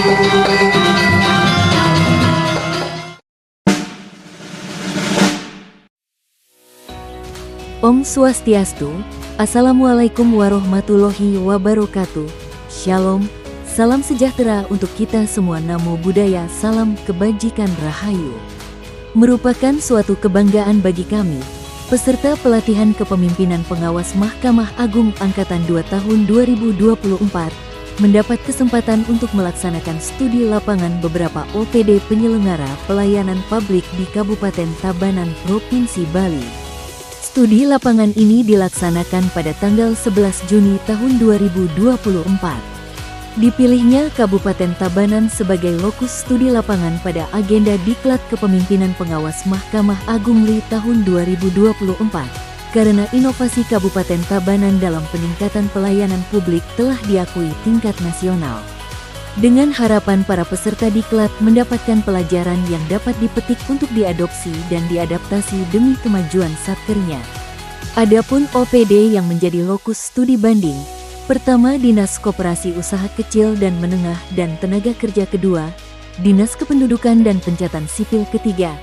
Om Swastiastu, Assalamualaikum warahmatullahi wabarakatuh. Shalom, salam sejahtera untuk kita semua. Namo Buddhaya, salam kebajikan rahayu. Merupakan suatu kebanggaan bagi kami, peserta pelatihan kepemimpinan pengawas Mahkamah Agung Angkatan 2 tahun 2024, mendapat kesempatan untuk melaksanakan studi lapangan beberapa OPD penyelenggara pelayanan publik di Kabupaten Tabanan, Provinsi Bali. Studi lapangan ini dilaksanakan pada tanggal 11 Juni tahun 2024. Dipilihnya Kabupaten Tabanan sebagai lokus studi lapangan pada agenda Diklat Kepemimpinan Pengawas Mahkamah Agung LI tahun 2024, karena inovasi Kabupaten Tabanan dalam peningkatan pelayanan publik telah diakui tingkat nasional. Dengan harapan para peserta diklat mendapatkan pelajaran yang dapat dipetik untuk diadopsi dan diadaptasi demi kemajuan satkernya. Adapun OPD yang menjadi lokus studi banding, pertama Dinas Koperasi Usaha Kecil dan Menengah dan Tenaga Kerja kedua, Dinas Kependudukan dan Pencatatan Sipil ketiga,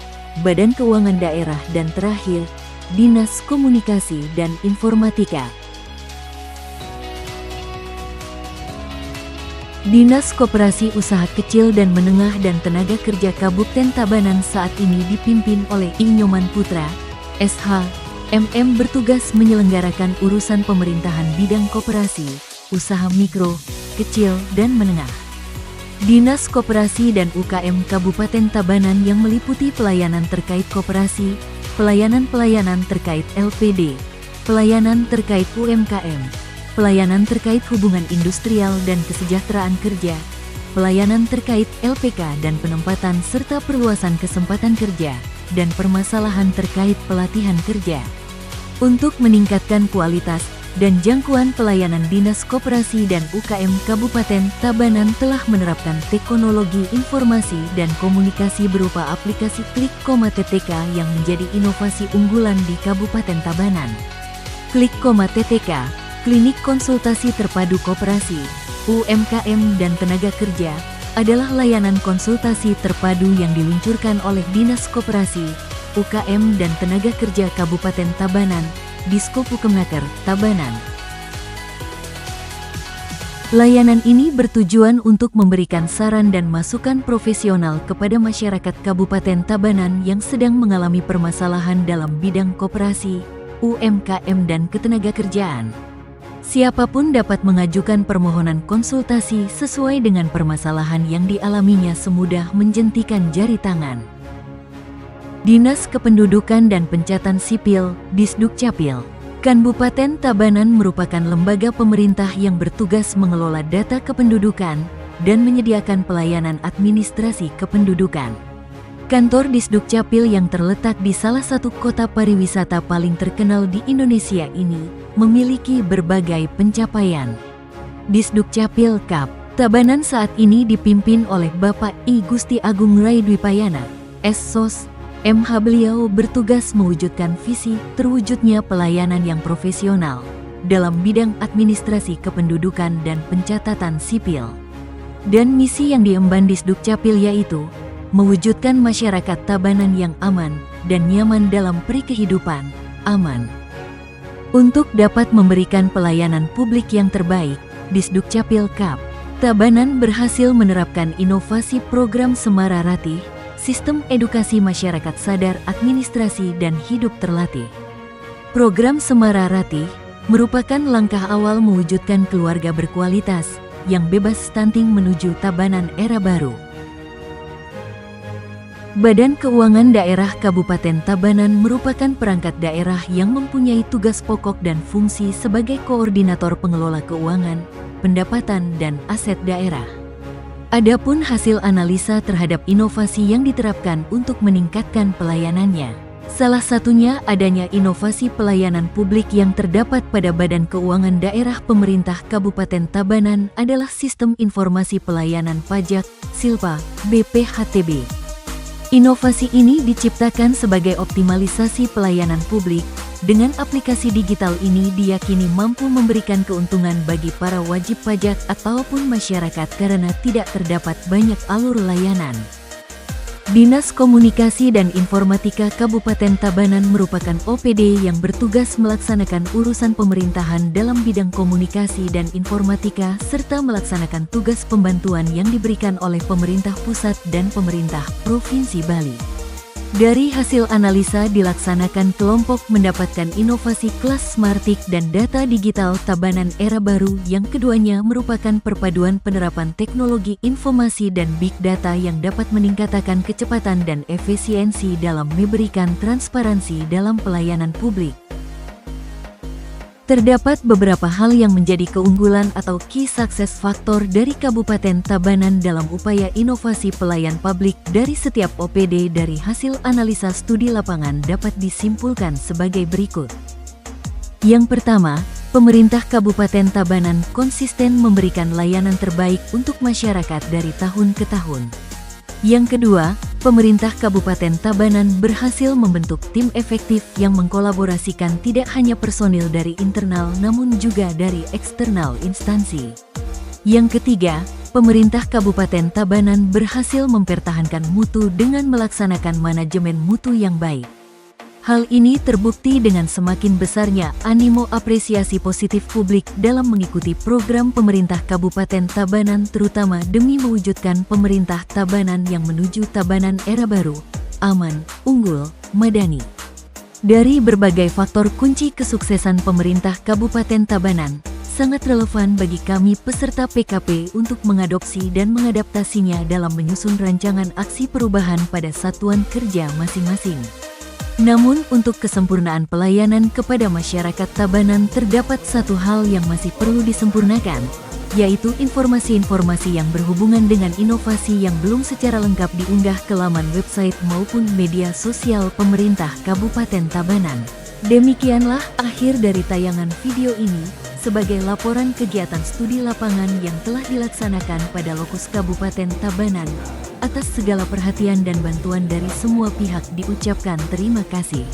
Badan Keuangan Daerah dan terakhir, Dinas Komunikasi dan Informatika. Dinas Koperasi Usaha Kecil dan Menengah dan Tenaga Kerja Kabupaten Tabanan saat ini dipimpin oleh I. Nyoman Putra, SH, MM bertugas menyelenggarakan urusan pemerintahan bidang koperasi, usaha mikro, kecil, dan menengah. Dinas Koperasi dan UKM Kabupaten Tabanan yang meliputi pelayanan terkait koperasi, pelayanan terkait LPD, pelayanan terkait UMKM, pelayanan terkait hubungan industrial dan kesejahteraan kerja, pelayanan terkait LPK dan penempatan serta perluasan kesempatan kerja, dan permasalahan terkait pelatihan kerja. Untuk meningkatkan kualitas dan jangkauan pelayanan Dinas Koperasi dan UKM Kabupaten Tabanan telah menerapkan teknologi informasi dan komunikasi berupa aplikasi Klik.TTK yang menjadi inovasi unggulan di Kabupaten Tabanan. Klik.TTK, Klinik Konsultasi Terpadu Koperasi, UMKM dan Tenaga Kerja, adalah layanan konsultasi terpadu yang diluncurkan oleh Dinas Koperasi, UKM dan Tenaga Kerja Kabupaten Tabanan, Diskopukemnaker, Tabanan. Layanan ini bertujuan untuk memberikan saran dan masukan profesional kepada masyarakat Kabupaten Tabanan yang sedang mengalami permasalahan dalam bidang koperasi, UMKM dan ketenagakerjaan. Siapapun dapat mengajukan permohonan konsultasi sesuai dengan permasalahan yang dialaminya semudah menjentikan jari tangan. Dinas Kependudukan dan Pencatatan Sipil, Disdukcapil, Kabupaten Tabanan merupakan lembaga pemerintah yang bertugas mengelola data kependudukan dan menyediakan pelayanan administrasi kependudukan. Kantor Disdukcapil yang terletak di salah satu kota pariwisata paling terkenal di Indonesia ini memiliki berbagai pencapaian. Disdukcapil Kap Tabanan saat ini dipimpin oleh Bapak I. Gusti Agung Rai Dwipayana, SSOS, MH. Beliau bertugas mewujudkan visi terwujudnya pelayanan yang profesional dalam bidang administrasi kependudukan dan pencatatan sipil. Dan misi yang diemban Disdukcapil yaitu mewujudkan masyarakat Tabanan yang aman dan nyaman dalam perikehidupan, aman. Untuk dapat memberikan pelayanan publik yang terbaik, Disdukcapil Kap Tabanan berhasil menerapkan inovasi program Semara Ratih, Sistem Edukasi Masyarakat Sadar Administrasi dan Hidup Terlatih. Program Semara Ratih merupakan langkah awal mewujudkan keluarga berkualitas yang bebas stunting menuju Tabanan era baru. Badan Keuangan Daerah Kabupaten Tabanan merupakan perangkat daerah yang mempunyai tugas pokok dan fungsi sebagai koordinator pengelola keuangan, pendapatan, dan aset daerah. Adapun hasil analisa terhadap inovasi yang diterapkan untuk meningkatkan pelayanannya, salah satunya adanya inovasi pelayanan publik yang terdapat pada Badan Keuangan Daerah Pemerintah Kabupaten Tabanan adalah Sistem Informasi Pelayanan Pajak, SILPA, BPHTB. Inovasi ini diciptakan sebagai optimalisasi pelayanan publik Dengan aplikasi digital ini diyakini mampu memberikan keuntungan bagi para wajib pajak ataupun masyarakat karena tidak terdapat banyak alur layanan. Dinas Komunikasi dan Informatika Kabupaten Tabanan merupakan OPD yang bertugas melaksanakan urusan pemerintahan dalam bidang komunikasi dan informatika serta melaksanakan tugas pembantuan yang diberikan oleh pemerintah pusat dan pemerintah Provinsi Bali. Dari hasil analisa dilaksanakan kelompok mendapatkan inovasi kelas Smartik dan data digital Tabanan era baru yang keduanya merupakan perpaduan penerapan teknologi informasi dan big data yang dapat meningkatkan kecepatan dan efisiensi dalam memberikan transparansi dalam pelayanan publik. Terdapat beberapa hal yang menjadi keunggulan atau key success factor dari Kabupaten Tabanan dalam upaya inovasi pelayan publik dari setiap OPD. Dari hasil analisa studi lapangan dapat disimpulkan sebagai berikut. Yang pertama, pemerintah Kabupaten Tabanan konsisten memberikan layanan terbaik untuk masyarakat dari tahun ke tahun. Yang kedua, pemerintah Kabupaten Tabanan berhasil membentuk tim efektif yang mengkolaborasikan tidak hanya personil dari internal namun juga dari eksternal instansi. Yang ketiga, pemerintah Kabupaten Tabanan berhasil mempertahankan mutu dengan melaksanakan manajemen mutu yang baik. Hal ini terbukti dengan semakin besarnya animo apresiasi positif publik dalam mengikuti program pemerintah Kabupaten Tabanan terutama demi mewujudkan pemerintah Tabanan yang menuju Tabanan era baru, aman, unggul, madani. Dari berbagai faktor kunci kesuksesan pemerintah Kabupaten Tabanan, sangat relevan bagi kami peserta PKP untuk mengadopsi dan mengadaptasinya dalam menyusun rancangan aksi perubahan pada satuan kerja masing-masing. Namun untuk kesempurnaan pelayanan kepada masyarakat Tabanan terdapat satu hal yang masih perlu disempurnakan, yaitu informasi-informasi yang berhubungan dengan inovasi yang belum secara lengkap diunggah ke laman website maupun media sosial pemerintah Kabupaten Tabanan. Demikianlah akhir dari tayangan video ini. Sebagai laporan kegiatan studi lapangan yang telah dilaksanakan pada Lokus Kabupaten Tabanan, atas segala perhatian dan bantuan dari semua pihak diucapkan terima kasih.